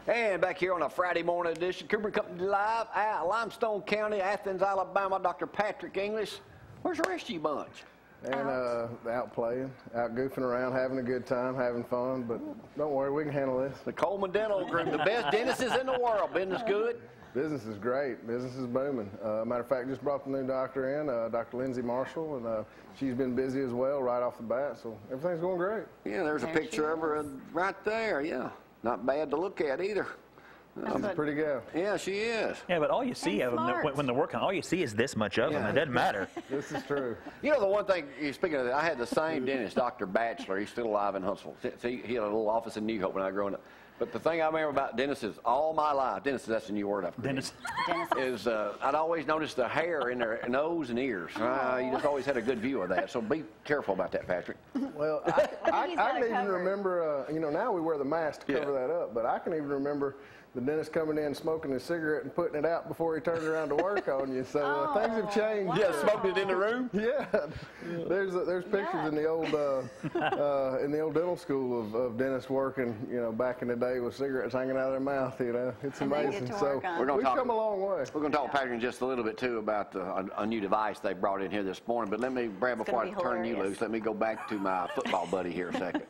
And back here on a Friday morning edition, Cooper Company Live, out Limestone County, Athens, Alabama, Dr. Patrick English. Where's the rest of you bunch? And out playing, out goofing around, having a good time, having fun. But don't worry, we can handle this. The Coleman Dental Group, the best dentists in the world. Business good? Business is great. Business is booming. Matter of fact, just brought the new doctor in, Dr. Lindsay Marshall, and she's been busy as well right off the bat, so everything's going great. Yeah, there's a picture of her right there, yeah. Not bad to look at either. She's a pretty gal. Yeah, she is. Yeah, but all you see of them when they're working, all you see is this much of them. It doesn't matter. This is true. You know, the one thing, speaking of that, I had the same dentist, Dr. Batchelor. He's still alive in Huntsville. He had a little office in New Hope when I was growing up. But the thing I remember about dentists is all my life, dentists, that's a new word I've heard. Dentist. Is I'd always noticed the hair in their nose and ears. You just always had a good view of that. So be careful about that, Patrick. Well, I can even remember, you know, now we wear the mask to cover that up, but I can even remember the dentist coming in, smoking his cigarette and putting it out before he turned around to work on you. So things have changed. Wow. Yeah, smoking it in the room. Yeah, there's pictures in the old dental school of dentists working, you know, back in the day with cigarettes hanging out of their mouth. You know, it's amazing. So we've come a long way. We're going to talk to Patrick in just a little bit too about a new device they brought in here this morning. But let me, Brad, before I turn you loose, let me go back to my football buddy here a second.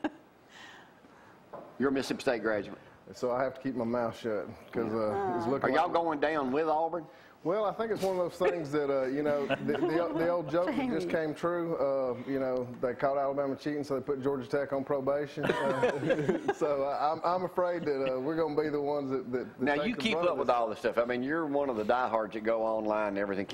You're a Mississippi State graduate. So I have to keep my mouth shut because it's looking. Are y'all going down with Auburn? Well, I think it's one of those things that, you know, the old joke that just came true. You know, they caught Alabama cheating, so they put Georgia Tech on probation. So I'm afraid that we're going to be the ones that now, you keep up with all this stuff. I mean, you're one of the diehards that go online and everything.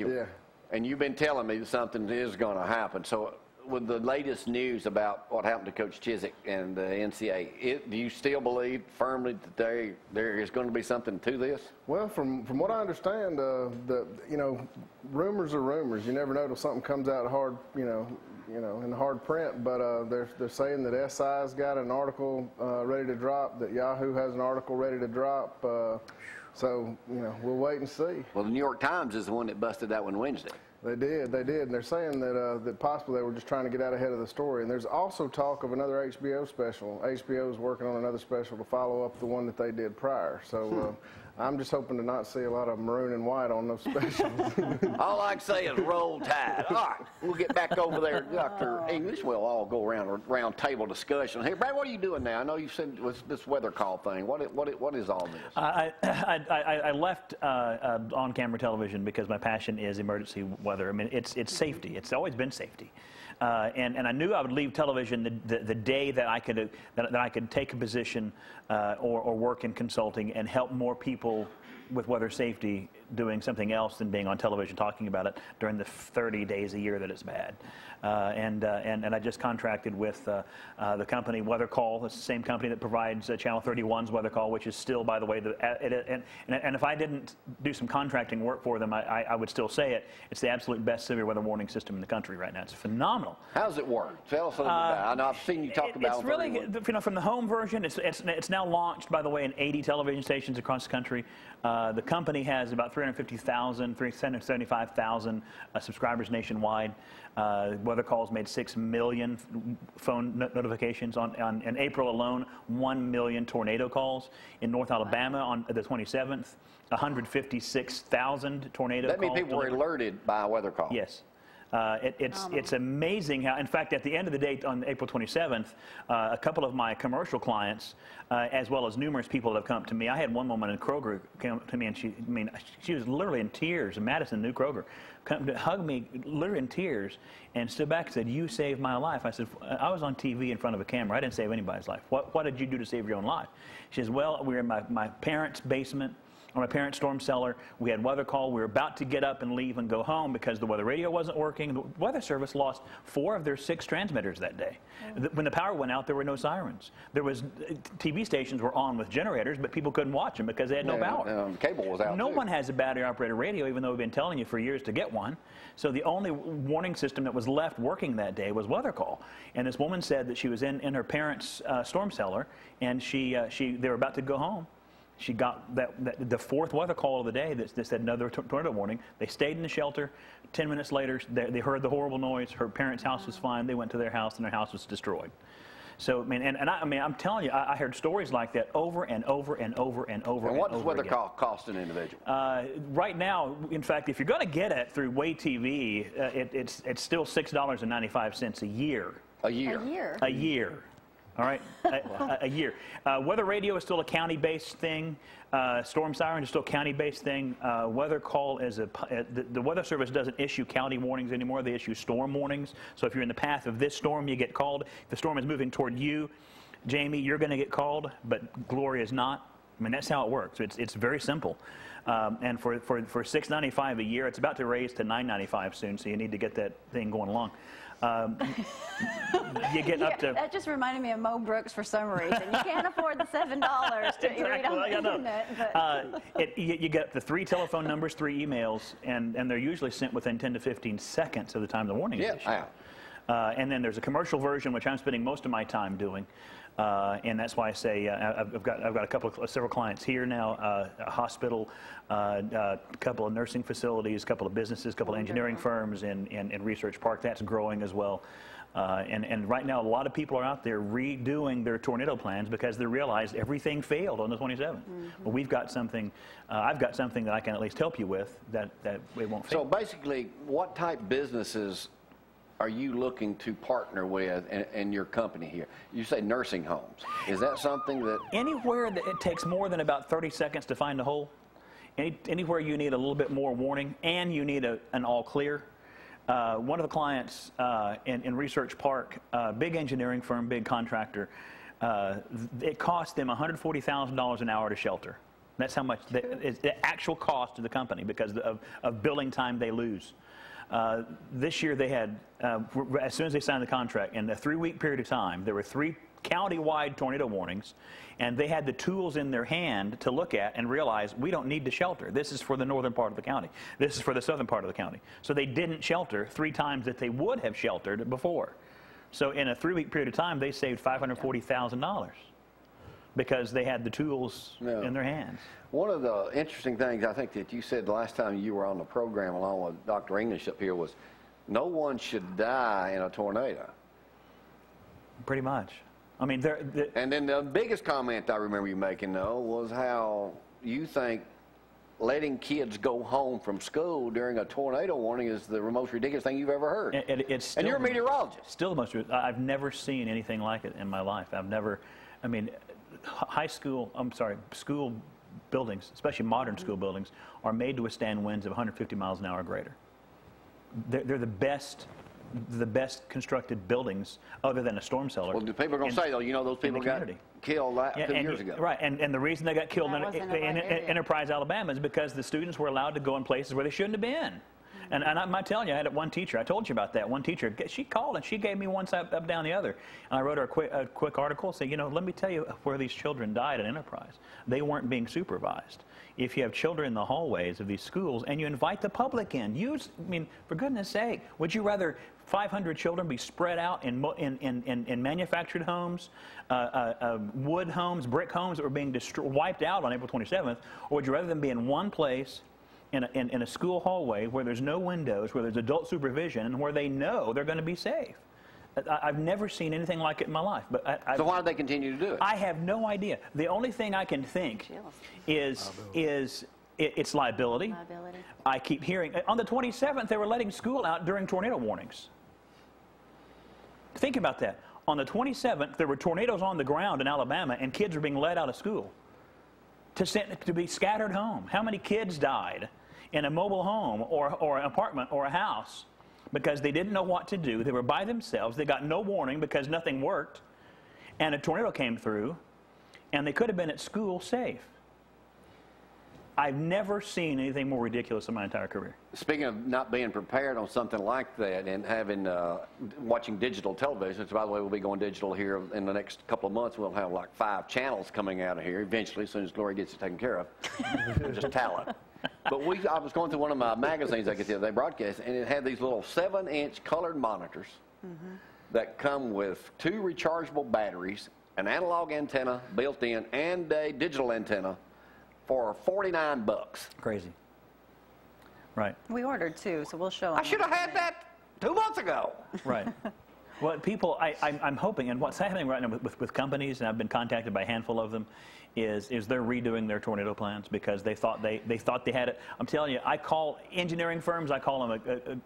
And you've been telling me that something is going to happen. So with the latest news about what happened to Coach Chizik and the NCAA, do you still believe firmly that there is going to be something to this? Well, from what I understand, you know, rumors are rumors. You never know till something comes out hard, you know, in hard print. But they're saying that SI's got an article ready to drop, that Yahoo has an article ready to drop. So, you know, we'll wait and see. Well, the New York Times is the one that busted that one Wednesday. They did, and they're saying that possibly they were just trying to get out ahead of the story. And there's also talk of another HBO special. HBO is working on another special to follow up the one that they did prior. So I'm just hoping to not see a lot of maroon and white on those specials. All I can say is roll tide. All right, we'll get back over there, Dr. English. We'll all go around a round table discussion. Hey, Brad, what are you doing now? I know you said this weather call thing. What is all this? I left on-camera television because my passion is emergency weather. I mean, it's safety. It's always been safety. And I knew I would leave television the day that I could take a position or work in consulting and help more people with weather safety doing something else than being on television talking about it during the 30 days a year that it's bad. And I just contracted with the company Weather Call. It's the same company that provides Channel 31's Weather Call, which is still, by the way, and if I didn't do some contracting work for them, I would still say it. It's the absolute best severe weather warning system in the country right now. It's phenomenal. How does it work? Tell us a little bit about it. I know I've seen you talk about it. It's really, you know, from the home version, it's now launched, by the way, in 80 television stations across the country. The company has about 375,000 subscribers nationwide. Weather Calls made 6 million phone notifications in April alone. 1 million tornado calls in North Alabama on the 27th. 156,000 tornado calls. That means people were alerted by a weather call. Yes. It's amazing how, in fact, at the end of the day on April 27th, a couple of my commercial clients, as well as numerous people that have come to me. I had one woman in Kroger come to me, and she was literally in tears. Madison, new Kroger, come to hug me, literally in tears, and stood back and said, "You saved my life." I said, "I was on TV in front of a camera. I didn't save anybody's life. What did you do to save your own life?" She says, "Well, we were in my parents' basement, or my parents' storm cellar. We had weather call. We were about to get up and leave and go home because the weather radio wasn't working. The Weather Service lost 4 of their 6 transmitters that day. When the power went out, there were no sirens. There was TV stations were on with generators, but people couldn't watch them because they had no power. Cable was out. No one has a battery-operated radio, even though we've been telling you for years to get one. So the only warning system that was left working that day was weather call. And this woman said that she was in her parents' storm cellar, and they were about to go home. She got the 4th weather call of the day that said another tornado warning. They stayed in the shelter. 10 minutes later, they heard the horrible noise. Her parents' house was fine. They went to their house, and their house was destroyed. So, I mean, I'm telling you, I heard stories like that over and over and over and over. And what does weather cost an individual? Right now, in fact, if you're going to get it through Way TV, it's still $6.95 a year. A year. A year. A year. All right, a year. Weather radio is still a county-based thing. Storm siren is still a county-based thing. Weather call is the Weather Service doesn't issue county warnings anymore. They issue storm warnings. So if you're in the path of this storm, you get called. If the storm is moving toward you, Jamie, you're going to get called, but Gloria is not. I mean, that's how it works. It's very simple. And for $6.95 a year, it's about to raise to $9.95 soon. So you need to get that thing going along. You get up to... That just reminded me of Mo Brooks for some reason. You can't afford the $7 to read on the internet. But. You get up to 3 telephone numbers, 3 emails, and they're usually sent within 10 to 15 seconds of the time the warning is issued. And then there's a commercial version, which I'm spending most of my time doing. And that's why I say I've got several clients here now, a hospital, a couple of nursing facilities, a couple of businesses, a couple of engineering firms in Research Park. That's growing as well. And right now, a lot of people are out there redoing their tornado plans because they realized everything failed on the 27th. Well, we've got something, I've got something that I can at least help you with that it won't fail. So basically, what type businesses are you looking to partner with in your company here? You say nursing homes. Is that something that... Anywhere that it takes more than about 30 seconds to find a hole, anywhere you need a little bit more warning and you need an all clear. One of the clients in Research Park, big engineering firm, big contractor, it cost them $140,000 an hour to shelter. That's how much is the actual cost to the company because of billing time they lose. This year they had, as soon as they signed the contract, in a 3-week period of time, there were 3 county-wide tornado warnings, and they had the tools in their hand to look at and realize we don't need to shelter. This is for the northern part of the county. This is for the southern part of the county. So they didn't shelter 3 times that they would have sheltered before. So in a 3-week period of time, they saved $540,000 because they had the tools in their hands. One of the interesting things I think that you said the last time you were on the program along with Dr. English up here was no one should die in a tornado. Pretty much. I mean, and then the biggest comment I remember you making, though, was how you think letting kids go home from school during a tornado warning is the most ridiculous thing you've ever heard. And you're a meteorologist. Still the most. I've never seen anything like it in my life. I've never, I mean, school buildings, especially modern school buildings, are made to withstand winds of 150 miles an hour or greater. They're the best constructed buildings other than a storm cellar. Well, the people are going to say, though, you know, those people got killed 2 years ago. Right, and the reason they got killed in Enterprise, Alabama is because the students were allowed to go in places where they shouldn't have been. And I'm telling you, I had one teacher, I told you about that, one teacher, she called and she gave me one side up, down the other. And I wrote her a quick article saying, you know, let me tell you where these children died at Enterprise. They weren't being supervised. If you have children in the hallways of these schools and you invite the public in, I mean, for goodness sake, would you rather 500 children be spread out in manufactured homes, wood homes, brick homes that were being wiped out on April 27th, or would you rather them be in one place in a school hallway where there's no windows, where there's adult supervision, and where they know they're going to be safe? I've never seen anything like it in my life. But so why do they continue to do it? I have no idea. The only thing I can think is it's liability. I keep hearing, on the 27th, they were letting school out during tornado warnings. Think about that. On the 27th, there were tornadoes on the ground in Alabama, and kids were being let out of school to be scattered home. How many kids died in a mobile home or an apartment or a house because they didn't know what to do? They were by themselves. They got no warning because nothing worked, and a tornado came through, and they could have been at school safe. I've never seen anything more ridiculous in my entire career. Speaking of not being prepared on something like that and having watching digital television, which, by the way, we'll be going digital here in the next couple of months. We'll have like 5 channels coming out of here eventually, as soon as Gloria gets it taken care of. Just talent. But I was going through one of my magazines I could see they broadcast, and it had these little 7-inch colored monitors that come with 2 rechargeable batteries, an analog antenna built in, and a digital antenna for $49. Crazy. Right. We ordered 2, so we'll show them. I should have had that 2 months ago. Right. What people, I'm hoping, and what's happening right now with companies, and I've been contacted by a handful of them, is they're redoing their tornado plans because they thought they had it. I'm telling you, I call engineering firms, I call them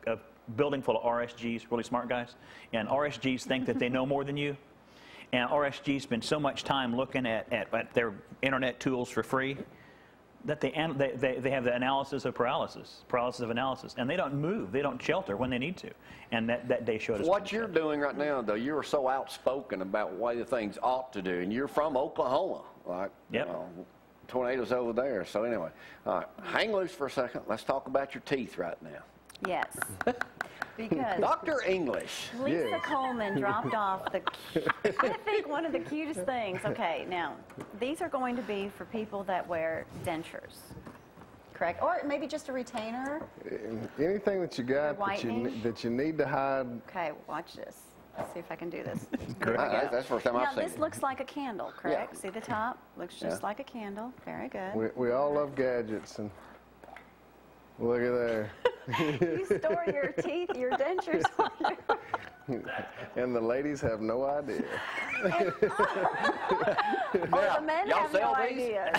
a building full of RSGs, really smart guys, and RSGs think that they know more than you. And RSGs spend so much time looking at their internet tools for free that they have the analysis of paralysis of analysis, and they don't move, they don't shelter when they need to, and that day showed us. What you're doing right now, though, you are so outspoken about what the things ought to do, and you're from Oklahoma, like, yep. You know, tornadoes over there. So anyway, all right, hang loose for a second. Let's talk about your teeth right now. Yes. Because Dr. English. Lisa Coleman dropped off I think one of the cutest things. Okay, now, these are going to be for people that wear dentures, correct? Or maybe just a retainer. Anything that you got that you need to hide. Okay, watch this. Let's see if I can do this. That's the first time I've seen Now, this looks like a candle, correct? Yeah. See the top? Looks just like a candle. Very good. We all love gadgets, and look at there. You store your teeth, your dentures on your... And the ladies have no idea. The men have no idea.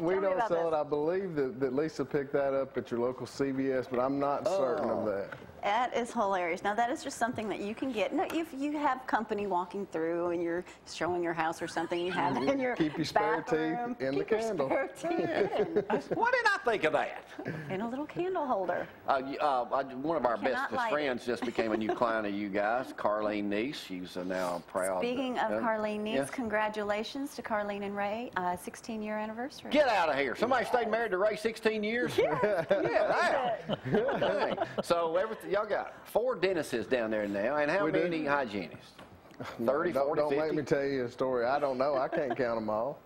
We don't sell it. I believe that Lisa picked that up at your local CVS, but I'm not certain of that. That is hilarious. Now, that is just something that you can get. No, if you have company walking through and you're showing your house or something, you have it in your Keep your spare bathroom. teeth in the candle. Spare teeth in. What did I think of that? In a little candle holder. One of our Cannot bestest light friends just became a new client of you guys, Carlene Neese. She's now proud. Speaking of Carlene Neese, congratulations to Carlene and Ray, 16-year anniversary. Get out of here. Somebody stayed married to Ray 16 years? Yeah. Dang. So y'all got 4 dentists down there now, and how many hygienists? 30, 40, Don't 50? make me tell you a story. I don't know. I can't count them all.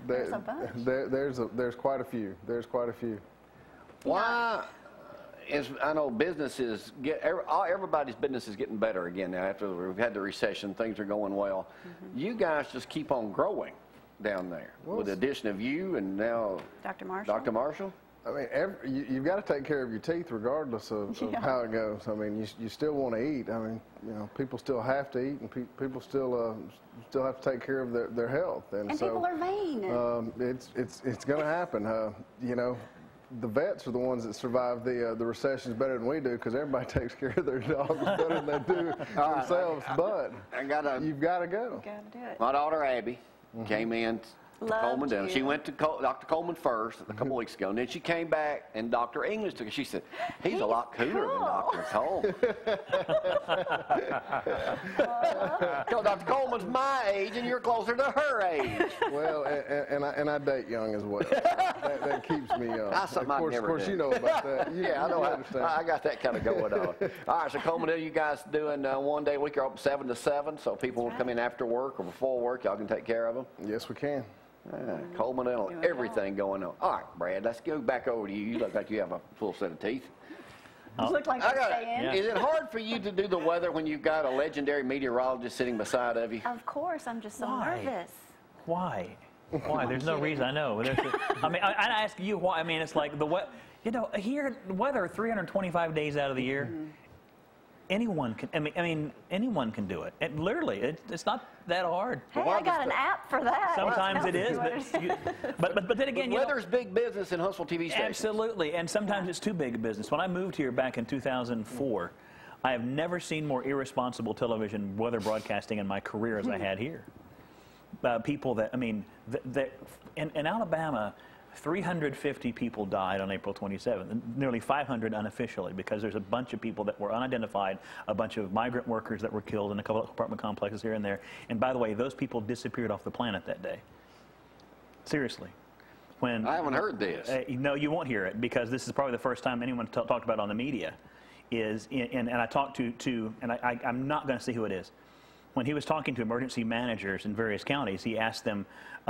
There's a bunch. There's quite a few. There's quite a few. Why I know businesses everybody's business is getting better again now after we've had the recession. Things are going well. You guys just keep on growing down there with the addition of you and now Dr. Marshall. Dr. Marshall. I mean, you've got to take care of your teeth regardless of how it goes. I mean, you still want to eat. I mean, you know, people still have to eat, and people still have to take care of their health. And so, people are vain. It's going to happen. You know, the vets are the ones that survive the recessions better than we do because everybody takes care of their dogs better than they do themselves. But you've got to go. Got to do it. My daughter Abby came in. Coleman down. She went to Dr. Coleman first a couple weeks ago, and then she came back, and Dr. English took her. She said, he's a lot cooler than Dr. Coleman. So Dr. Coleman's my age, and you're closer to her age. Well, and I date young as well. That keeps me young. That's something of course, you know about that. I know. I got that kind of going on. All right, so Coleman, you guys doing one day a week? You're open 7 to 7, so people will come in after work or before work. Y'all can take care of them. Yes, we can. Coleman, everything going on. All right, Brad, let's go back over to you. You look like you have a full set of teeth. You look like you're staying. Is it hard for you to do the weather when you've got a legendary meteorologist sitting beside of you? Of course, I'm just so nervous. Why? There's no reason. I know. I mean, I ask you why. I mean, it's like here, the weather 325 days out of the year. Anyone can. I mean, anyone can do it. And literally, it's not that hard. Hey, I got an app for that. Sometimes it is, but then again, weather's big business in Huntsville TV stations. Absolutely, and sometimes it's too big a business. When I moved here back in 2004, I have never seen more irresponsible television weather broadcasting in my career as I had here. People that, I mean, in Alabama, 350 people died on April 27th, nearly 500 unofficially, because there's a bunch of people that were unidentified, a bunch of migrant workers that were killed in a couple of apartment complexes here and there. And by the way, those people disappeared off the planet that day. Seriously. I haven't heard this. No, you won't hear it, because this is probably the first time anyone talked about it on the media. And I talked to and I'm not going to say who it is. When he was talking to emergency managers in various counties, he asked them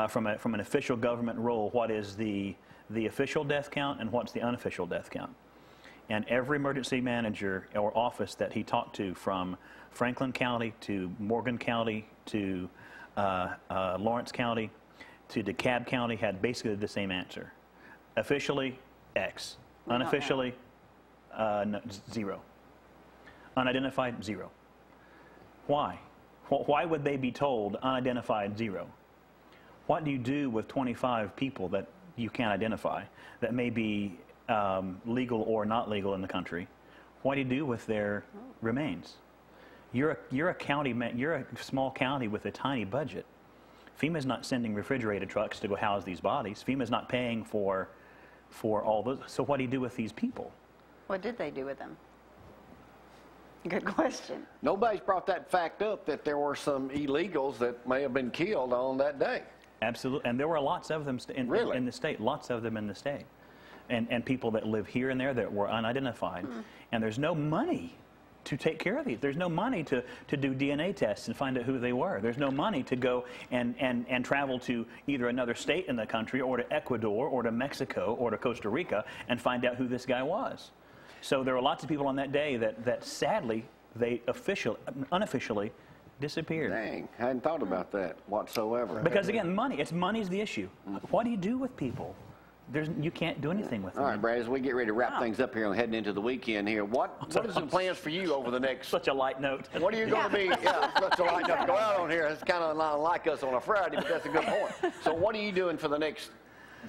from an official government role, what is the official death count and what's the unofficial death count? And every emergency manager or office that he talked to, from Franklin County to Morgan County to Lawrence County to DeKalb County, had basically the same answer. Officially, X. Unofficially, no, 0. Unidentified, 0. Why? Why would they be told unidentified 0? What do you do with 25 people that you can't identify that may be legal or not legal in the country? What do you do with their remains? You're a county, you're a small county with a tiny budget. FEMA's not sending refrigerated trucks to go house these bodies. FEMA's not paying for all those. So what do you do with these people? What did they do with them? Good question. Nobody's brought that fact up that there were some illegals that may have been killed on that day. Absolutely, and there were lots of them in the state, lots of them in the state. And people that live here and there that were unidentified. And there's no money to take care of these. There's no money to do DNA tests and find out who they were. There's no money to go and travel to either another state in the country or to Ecuador or to Mexico or to Costa Rica and find out who this guy was. So there were lots of people on that day that sadly, they unofficially disappeared. Dang, I hadn't thought about that whatsoever. Because again, money's the issue. What do you do with people? You can't do anything with them. All right, Brad, as we get ready to wrap things up here and heading into the weekend here, what is the plans for you over the next... Such a light note. What are you going to be... Yeah, such a light note to go out on here. It's kind of like us on a Friday, but that's a good point. So what are you doing for the next...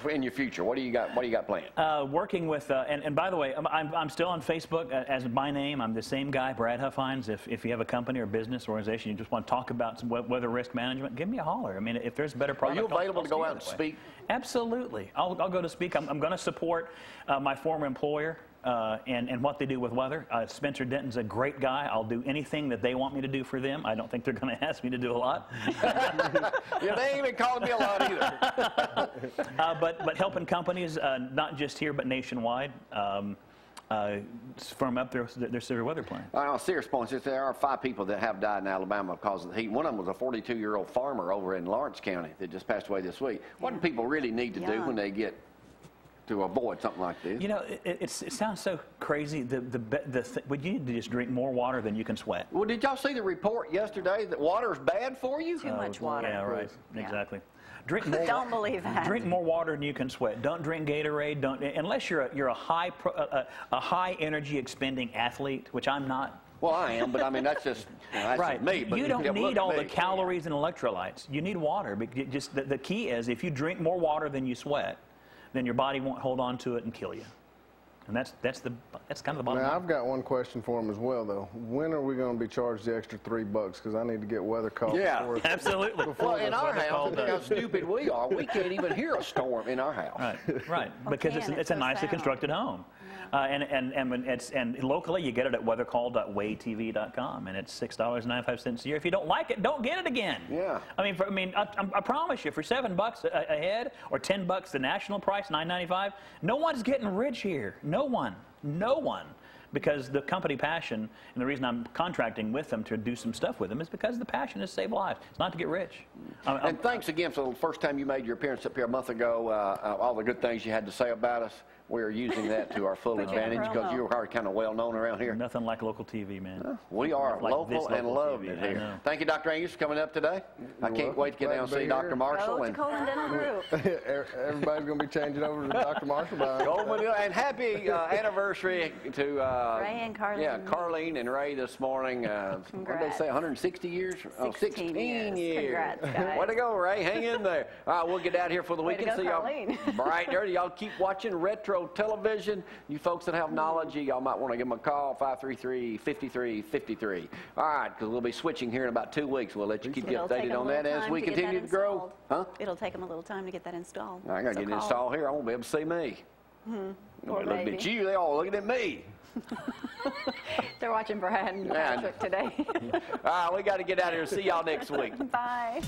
in your future? What do you got planned? Working with, and by the way, I'm still on Facebook as my name. I'm the same guy, Brad Huffines. If you have a company or business organization, you just want to talk about some weather risk management, give me a holler. I mean, if there's a better product, are you available to go out and speak? Absolutely. I'll go to speak. I'm going to support my former employer and what they do with weather. Spencer Denton's a great guy. I'll do anything that they want me to do for them. I don't think they're going to ask me to do a lot. Yeah, they ain't even calling me a lot either. But helping companies, not just here but nationwide, firm up their severe weather plan. On a serious point, there are 5 people that have died in Alabama because of the heat. One of them was a 42-year-old farmer over in Lawrence County that just passed away this week. What do people really need to do when they get to avoid something like this? You know, it sounds so crazy. Would you need to just drink more water than you can sweat? Well, did y'all see the report yesterday that water is bad for you? Too much water. Yeah, right. Yeah. Exactly. Drink more. Don't believe that. Drink more water than you can sweat. Don't drink Gatorade. Don't unless you're a high energy expending athlete, which I'm not. Well, I am, but I mean that's just that's right. me. But you don't need all the calories and electrolytes. You need water. But just the key is if you drink more water than you sweat, then your body won't hold on to it and kill you. And that's kind of the bottom line. Now, I've got one question for him as well, though. When are we going to be charged the extra $3? Because I need to get weather call. Yeah, absolutely. Well, in our house, think how stupid we are. We can't even hear a storm in our house. Right. Because it's a nicely constructed home. And locally, you get it at weathercall.waytv.com, and it's $6.95 a year. If you don't like it, don't get it again. Yeah. I promise you, for $7 a head or $10 the national price, $9.95, no one's getting rich here. No one. Because the company passion, and the reason I'm contracting with them to do some stuff with them is because the passion is to save lives. It's not to get rich. And thanks again for the first time you made your appearance up here a month ago. All the good things you had to say about us. We're using that to our full advantage because you're already kind of well known around here. Nothing like local TV, man. We are local and loved it here. Thank you, Dr. Angus, for coming up today. I can't wait to get down and see Dr. Marshall. And Coleman Dental Group. Everybody's going to be changing over to Dr. Marshall. Coleman, and happy anniversary to Ray and Carlene. Yeah, Carlene and Ray this morning. What did they say, 160 years? 16 years. Congrats, guys. Way to go, Ray. Hang in there. All right, we'll get out here for the weekend. See y'all bright and early. Y'all keep watching Retro Television. You folks that have knowledge, y'all might want to give them a call, 533-5353. All right, because we'll be switching here in about 2 weeks. We'll let you keep you updated on that as we continue to grow. Huh? It'll take them a little time to get that installed. I got to get it installed here. I won't be able to see me. Looking at you, they're all looking at me. They're watching Brad and Patrick today. All right, we got to get out here and see y'all next week. Bye.